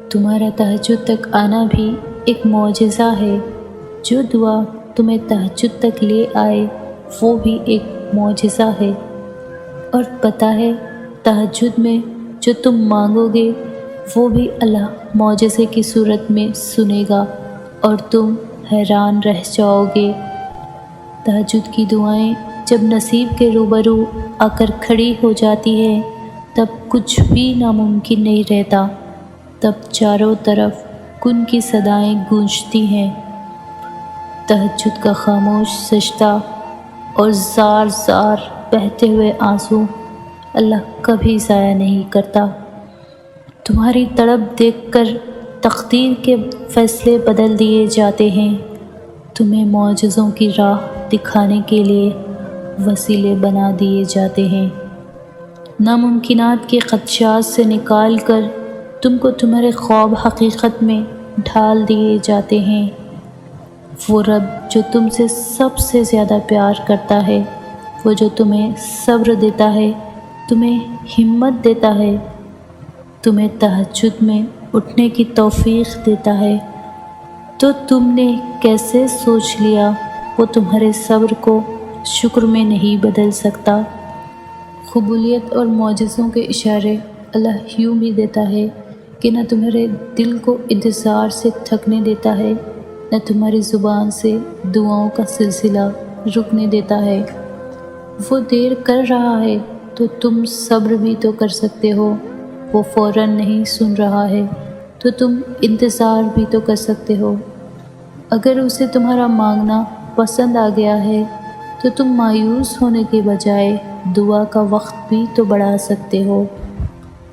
تمہارا تہجد تک آنا بھی ایک معجزہ ہے۔ جو دعا تمہیں تہجد تک لے آئے وہ بھی ایک معجزہ ہے۔ اور پتہ ہے تہجد میں جو تم مانگو گے وہ بھی اللہ معجزے کی صورت میں سنے گا اور تم حیران رہ جاؤ گے۔ تہجد کی دعائیں جب نصیب کے روبرو آ کر کھڑی ہو جاتی ہے تب کچھ بھی ناممکن نہیں رہتا، تب چاروں طرف کن کی صدائیں گونجتی ہیں۔ تہجد کا خاموش سجدہ اور زار زار بہتے ہوئے آنسو اللہ کبھی ضائع نہیں کرتا۔ تمہاری تڑپ دیکھ کر تقدیر کے فیصلے بدل دیے جاتے ہیں، تمہیں معجزوں کی راہ دکھانے کے لیے وسیلے بنا دیے جاتے ہیں، ناممکنات کے خدشات سے نکال کر تم کو تمہارے خواب حقیقت میں ڈھال دیے جاتے ہیں۔ وہ رب جو تم سے سب سے زیادہ پیار کرتا ہے، وہ جو تمہیں صبر دیتا ہے، تمہیں ہمت دیتا ہے، تمہیں تہجد میں اٹھنے کی توفیق دیتا ہے، تو تم نے کیسے سوچ لیا وہ تمہارے صبر کو شکر میں نہیں بدل سکتا؟ قبولیت اور معجزوں کے اشارے اللہ یوں بھی دیتا ہے کہ نہ تمہارے دل کو انتظار سے تھکنے دیتا ہے، نہ تمہاری زبان سے دعاؤں کا سلسلہ رکنے دیتا ہے۔ وہ دیر کر رہا ہے تو تم صبر بھی تو کر سکتے ہو، وہ فوراً نہیں سن رہا ہے تو تم انتظار بھی تو کر سکتے ہو۔ اگر اسے تمہارا مانگنا پسند آ گیا ہے تو تم مایوس ہونے کے بجائے دعا کا وقت بھی تو بڑھا سکتے ہو۔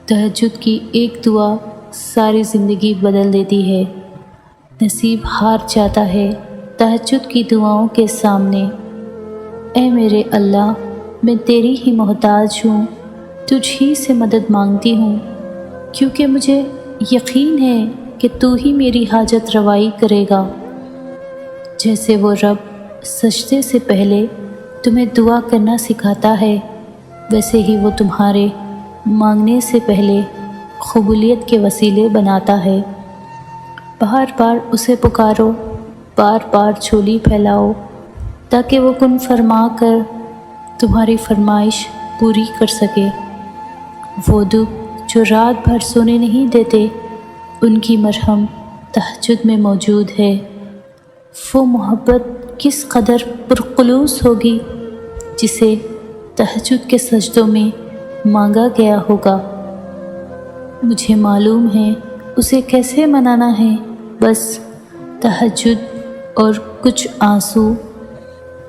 تہجد کی ایک دعا ساری زندگی بدل دیتی ہے۔ نصیب ہار جاتا ہے تہجد کی دعاؤں کے سامنے۔ اے میرے اللہ، میں تیری ہی محتاج ہوں، تجھ ہی سے مدد مانگتی ہوں، کیونکہ مجھے یقین ہے کہ تو ہی میری حاجت روائی کرے گا۔ جیسے وہ رب سجدے سے پہلے تمہیں دعا کرنا سکھاتا ہے، ویسے ہی وہ تمہارے مانگنے سے پہلے قبولیت کے وسیلے بناتا ہے۔ بار بار اسے پکارو، بار بار جھولی پھیلاؤ، تاکہ وہ کن فرما کر تمہاری فرمائش پوری کر سکے۔ وہ دکھ جو رات بھر سونے نہیں دیتے، ان کی مرہم تہجد میں موجود ہے۔ وہ محبت کس قدر پرخلوص ہوگی جسے تہجد کے سجدوں میں مانگا گیا ہوگا۔ مجھے معلوم ہے اسے کیسے منانا ہے، بس تہجد اور کچھ آنسو۔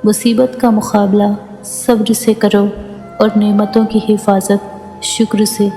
مصیبت کا مقابلہ صبر سے کرو اور نعمتوں کی حفاظت شکر سے۔